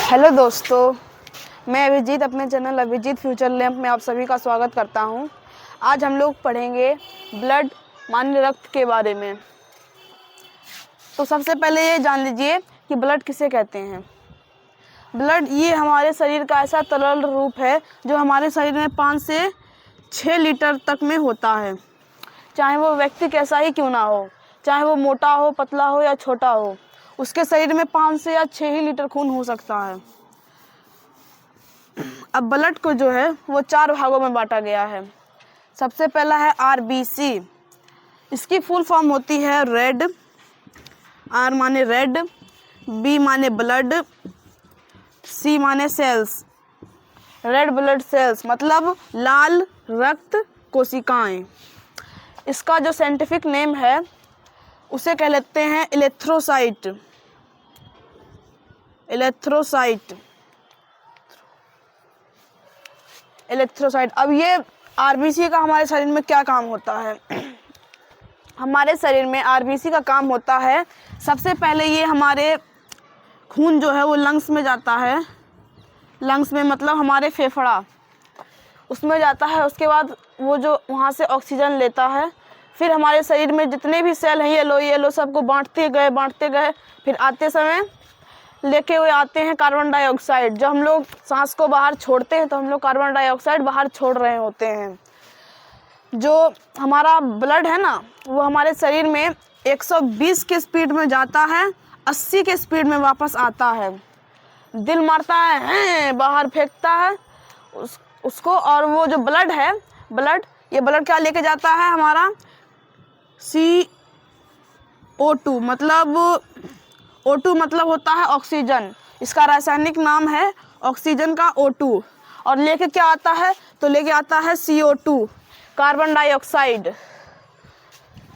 Hello दोस्तों, मैं अभिजीत अपने चैनल अभिजीत फ्यूचर लैम्प में आप सभी का स्वागत करता हूं। आज हम लोग पढ़ेंगे ब्लड माने रक्त के बारे में। तो सबसे पहले ये जान लीजिए कि ब्लड किसे कहते हैं। ब्लड ये हमारे शरीर का ऐसा तरल रूप है जो हमारे शरीर में 5 से 6 लीटर तक में होता है। चाहे वो व्यक्ति कैसा ही क्यों ना हो, चाहे वो मोटा हो, पतला हो या छोटा हो, उसके शरीर में 5 से या 6 ही लीटर खून हो सकता है। अब ब्लड को जो है वो 4 भागों में बांटा गया है। सबसे पहला है आरबीसी। इसकी फुल फॉर्म होती है रेड। आर माने रेड, बी माने ब्लड, सी माने सेल्स। रेड ब्लड सेल्स मतलब लाल रक्त कोशिकाएं। इसका जो साइंटिफिक नेम है उसे कह लेते हैं इलेक्ट्रोसाइट। इलेक्ट्रोसाइट। इलेक्ट्रोसाइट। अब ये आरबीसी का हमारे शरीर में क्या काम होता है? हमारे शरीर में आरबीसी का काम होता है, सबसे पहले ये हमारे खून जो है वो लंग्स में जाता है। लंग्स में मतलब हमारे फेफड़ा, उसमें जाता है। उसके बाद वो जो वहाँ से ऑक्सीजन लेता है, फिर हमारे शरीर में जितने भी सेल हैं येलो सबको बांटते गए। फिर आते समय लेके हुए आते हैं कार्बन डाइऑक्साइड। जब हम लोग सांस को बाहर छोड़ते हैं तो हम लोग कार्बन डाइऑक्साइड बाहर छोड़ रहे होते हैं। जो हमारा ब्लड है ना, वो हमारे शरीर में 120 के स्पीड में जाता है, 80 के स्पीड में वापस आता है। दिल मारता है, बाहर फेंकता है उसको। और वो जो ब्लड है, ये ब्लड क्या लेके जाता है हमारा? CO2 मतलब O2 मतलब होता है ऑक्सीजन। इसका रासायनिक नाम है ऑक्सीजन का O2। और लेके क्या आता है? तो लेके आता है CO2 कार्बन डाइऑक्साइड।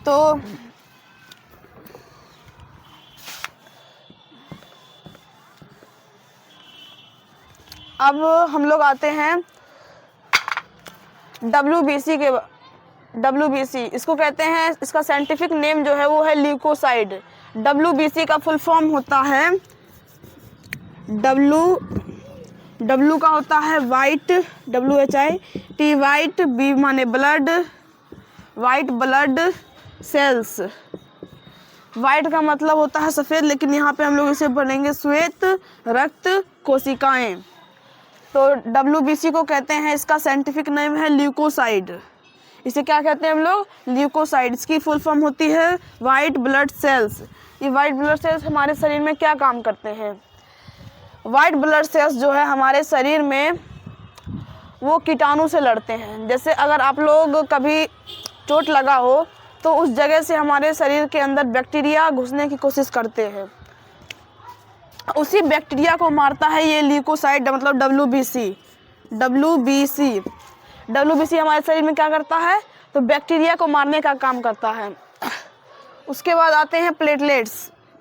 तो अब हम लोग आते हैं WBC इसको कहते हैं, इसका साइंटिफिक नेम जो है वो है ल्यूकोसाइड। WBC का फुल फॉर्म होता है W का होता है वाइट, WHIT वाइट, B माने blood, white blood cells. White का मतलब होता है सफ़ेद, लेकिन यहाँ पे हम लोग इसे पढ़ेंगे श्वेत रक्त कोशिकाएं। तो WBC को कहते हैं, इसका साइंटिफिक नेम है ल्यूकोसाइड। इसे क्या कहते हैं हम लोग? ल्यूकोसाइड। इसकी फुल फॉर्म होती है वाइट ब्लड सेल्स। ये वाइट ब्लड सेल्स हमारे शरीर में क्या काम करते हैं? वाइट ब्लड सेल्स जो है हमारे शरीर में वो कीटाणु से लड़ते हैं। जैसे अगर आप लोग कभी चोट लगा हो तो उस जगह से हमारे शरीर के अंदर बैक्टीरिया घुसने की कोशिश करते हैं, उसी बैक्टीरिया को मारता है ये ल्यूकोसाइड मतलब WBC हमारे शरीर में क्या करता है? तो बैक्टीरिया को मारने का काम करता है। उसके बाद आते हैं प्लेटलेट्स।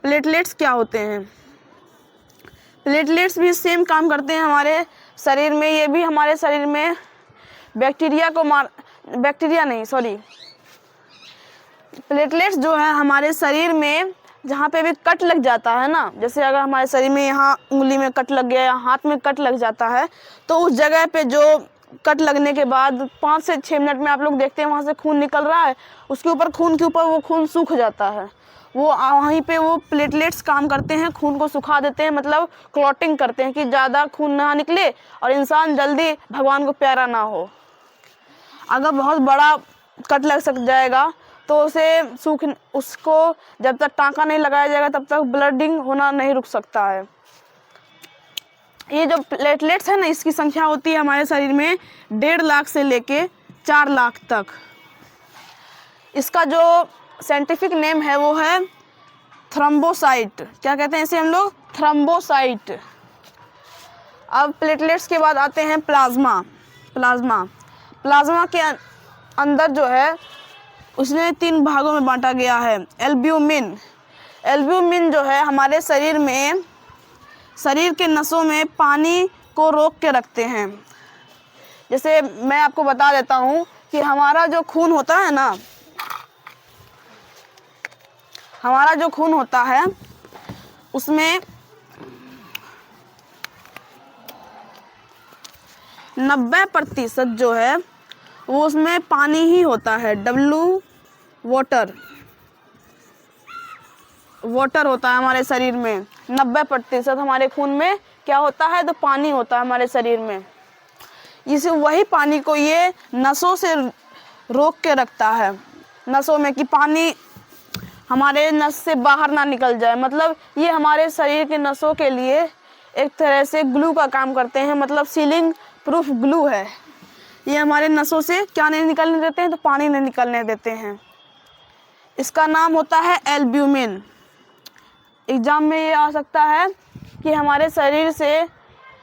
प्लेटलेट्स क्या होते हैं? प्लेटलेट्स भी सेम काम करते हैं हमारे शरीर में। ये भी हमारे शरीर में प्लेटलेट्स जो है हमारे शरीर में जहाँ पे भी कट लग जाता है ना, जैसे अगर हमारे शरीर में यहाँ उंगली में कट लग गया या हाथ में कट लग जाता है, तो उस जगह पे जो कट लगने के बाद 5 से 6 मिनट में आप लोग देखते हैं वहाँ से खून निकल रहा है, उसके ऊपर खून के ऊपर वो खून सूख जाता है। वो वहीं पे वो प्लेटलेट्स काम करते हैं, खून को सुखा देते हैं, मतलब क्लॉटिंग करते हैं कि ज़्यादा खून ना निकले और इंसान जल्दी भगवान को प्यारा ना हो। अगर बहुत बड़ा कट लग सक जाएगा तो उसको जब तक टाँका नहीं लगाया जाएगा तब तक ब्लडिंग होना नहीं रुक सकता है। ये जो प्लेटलेट्स है ना, इसकी संख्या होती है हमारे शरीर में 1.5 लाख से लेके 4 लाख तक। इसका जो साइंटिफिक नेम है वो है थ्रोम्बोसाइट। क्या कहते हैं इसे हम लोग? थ्रोम्बोसाइट। अब प्लेटलेट्स के बाद आते हैं प्लाज्मा के अंदर जो है उसने 3 भागों में बांटा गया है। एल्ब्यूमिन जो है हमारे शरीर के नसों में पानी को रोक के रखते हैं। जैसे मैं आपको बता देता हूँ कि हमारा जो खून होता है उसमें 90% जो है वो उसमें पानी ही होता है। वाटर होता है हमारे शरीर में। 90% हमारे खून में क्या होता है, तो पानी होता है हमारे शरीर में। इसे वही पानी को ये नसों से रोक के रखता है, नसों में, कि पानी हमारे नस से बाहर ना निकल जाए। मतलब ये हमारे शरीर के नसों के लिए एक तरह से ग्लू का काम करते हैं, मतलब सीलिंग प्रूफ ग्लू है। ये हमारे नसों से क्या नहीं निकलने देते हैं, तो पानी नहीं निकलने देते हैं। इसका नाम होता है एल्ब्यूमिन। एग्जाम में ये आ सकता है कि हमारे शरीर से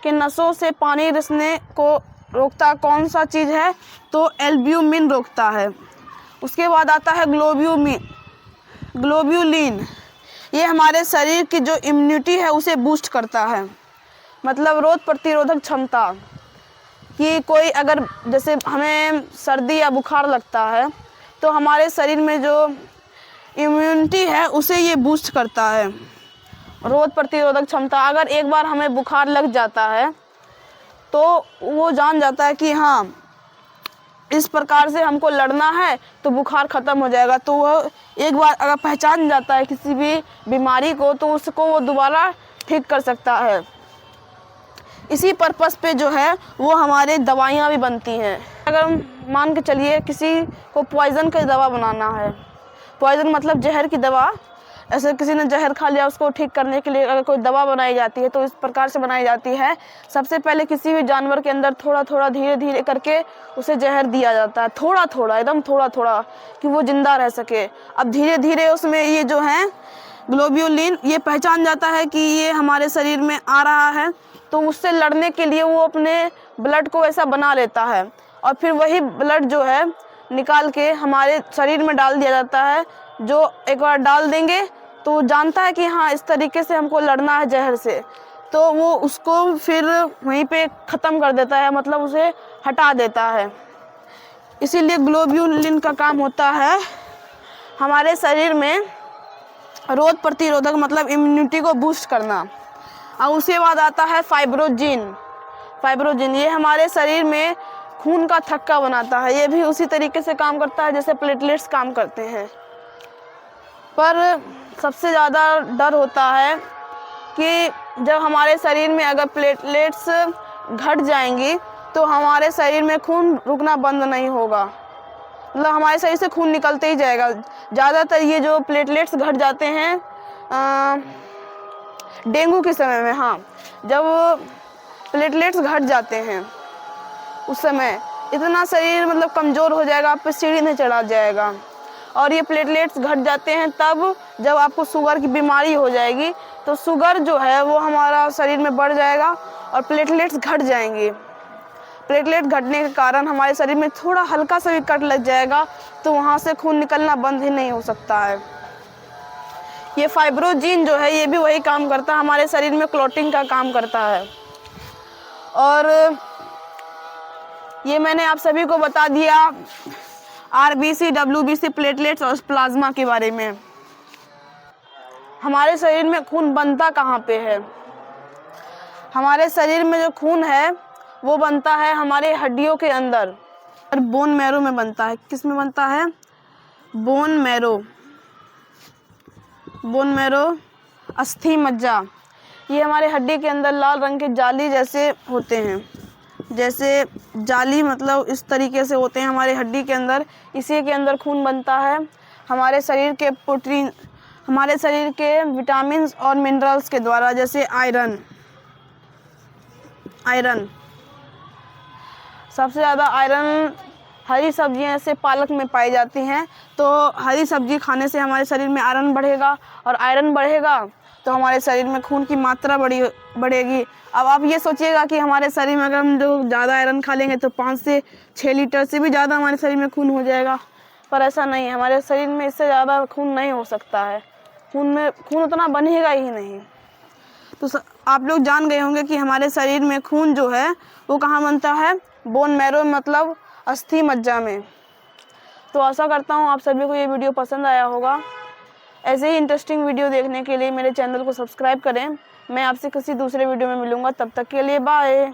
के नसों से पानी रिसने को रोकता कौन सा चीज़ है, तो एल्ब्यूमिन रोकता है। उसके बाद आता है ग्लोब्यूलिन। ये हमारे शरीर की जो इम्यूनिटी है उसे बूस्ट करता है, मतलब रोग प्रतिरोधक क्षमता। कि कोई अगर जैसे हमें सर्दी या बुखार लगता है तो हमारे शरीर में जो इम्यूनिटी है उसे ये बूस्ट करता है, रोग प्रतिरोधक क्षमता। अगर एक बार हमें बुखार लग जाता है तो वो जान जाता है कि हाँ इस प्रकार से हमको लड़ना है तो बुखार ख़त्म हो जाएगा। तो वह एक बार अगर पहचान जाता है किसी भी बीमारी को तो उसको वो दोबारा ठीक कर सकता है। इसी पर्पस पे जो है वो हमारे दवाइयाँ भी बनती हैं। अगर हम मान के चलिए किसी को पॉइज़न की दवा बनाना है, पॉइज़न मतलब जहर की दवा, ऐसे किसी ने जहर खा लिया उसको ठीक करने के लिए अगर कोई दवा बनाई जाती है तो इस प्रकार से बनाई जाती है। सबसे पहले किसी भी जानवर के अंदर थोड़ा थोड़ा धीरे धीरे करके उसे जहर दिया जाता है, थोड़ा थोड़ा, एकदम थोड़ा थोड़ा, कि वो जिंदा रह सके। अब धीरे धीरे उसमें ये जो है ग्लोब्यूलिन ये पहचान जाता है कि ये हमारे शरीर में आ रहा है, तो उससे लड़ने के लिए वो अपने ब्लड को ऐसा बना लेता है और फिर वही ब्लड जो है निकाल के हमारे शरीर में डाल दिया जाता है। जो एक बार डाल देंगे तो जानता है कि हाँ इस तरीके से हमको लड़ना है जहर से, तो वो उसको फिर वहीं पे ख़त्म कर देता है, मतलब उसे हटा देता है। इसीलिए ग्लोब्यूलिन का काम होता है हमारे शरीर में रोग प्रतिरोधक मतलब इम्यूनिटी को बूस्ट करना। और उसके बाद आता है फाइब्रोजिन। ये हमारे शरीर में खून का थक्का बनाता है। ये भी उसी तरीके से काम करता है जैसे प्लेटलेट्स काम करते हैं। पर सबसे ज़्यादा डर होता है कि जब हमारे शरीर में अगर प्लेटलेट्स घट जाएंगी तो हमारे शरीर में खून रुकना बंद नहीं होगा, मतलब हमारे शरीर से खून निकलते ही जाएगा। ज़्यादातर ये जो प्लेटलेट्स घट जाते हैं डेंगू के समय में, हाँ, जब प्लेटलेट्स घट जाते हैं उस समय इतना शरीर मतलब कमज़ोर हो जाएगा, आप पे सीढ़ी नहीं चढ़ा जाएगा। और ये प्लेटलेट्स घट जाते हैं तब जब आपको शुगर की बीमारी हो जाएगी, तो शुगर जो है वो हमारा शरीर में बढ़ जाएगा और प्लेटलेट्स घट जाएंगे। प्लेटलेट घटने के कारण हमारे शरीर में थोड़ा हल्का सा भी कट लग जाएगा तो वहाँ से खून निकलना बंद ही नहीं हो सकता है। ये फाइब्रोजिन जो है ये भी वही काम करता है, हमारे शरीर में क्लॉटिंग का काम करता है। और ये मैंने आप सभी को बता दिया आरबीसी, डब्ल्यूबीसी, प्लेटलेट्स और प्लाज्मा के बारे में। हमारे शरीर में खून बनता कहाँ पे है? हमारे शरीर में जो खून है वो बनता है हमारे हड्डियों के अंदर, बोन मैरो में बनता है। किस में बनता है? बोन मैरो, अस्थि मज्जा। ये हमारे हड्डी के अंदर लाल रंग के जाली जैसे होते हैं, जैसे जाली मतलब इस तरीके से होते हैं हमारे हड्डी के अंदर। इसी के अंदर खून बनता है। हमारे शरीर के प्रोटीन, हमारे शरीर के विटामिन्स और मिनरल्स के द्वारा, जैसे आयरन। सबसे ज़्यादा आयरन हरी सब्जियां जैसे पालक में पाई जाती हैं, तो हरी सब्जी खाने से हमारे शरीर में आयरन बढ़ेगा और आयरन बढ़ेगा तो हमारे शरीर में खून की मात्रा बढ़ेगी। अब आप ये सोचिएगा कि हमारे शरीर में अगर हम जो ज़्यादा आयरन खा लेंगे तो 5 से 6 लीटर से भी ज़्यादा हमारे शरीर में खून हो जाएगा, पर ऐसा नहीं है। हमारे शरीर में इससे ज़्यादा खून नहीं हो सकता है, खून उतना बनेगा ही नहीं। तो आप लोग जान गए होंगे कि हमारे शरीर में खून जो है वो कहाँ बनता है? बोन मैरो मतलब अस्थि मज्जा में। तो आशा करता हूँ आप सभी को ये वीडियो पसंद आया होगा। ऐसे ही इंटरेस्टिंग वीडियो देखने के लिए मेरे चैनल को सब्सक्राइब करें। मैं आपसे किसी दूसरे वीडियो में मिलूँगा, तब तक के लिए बाय।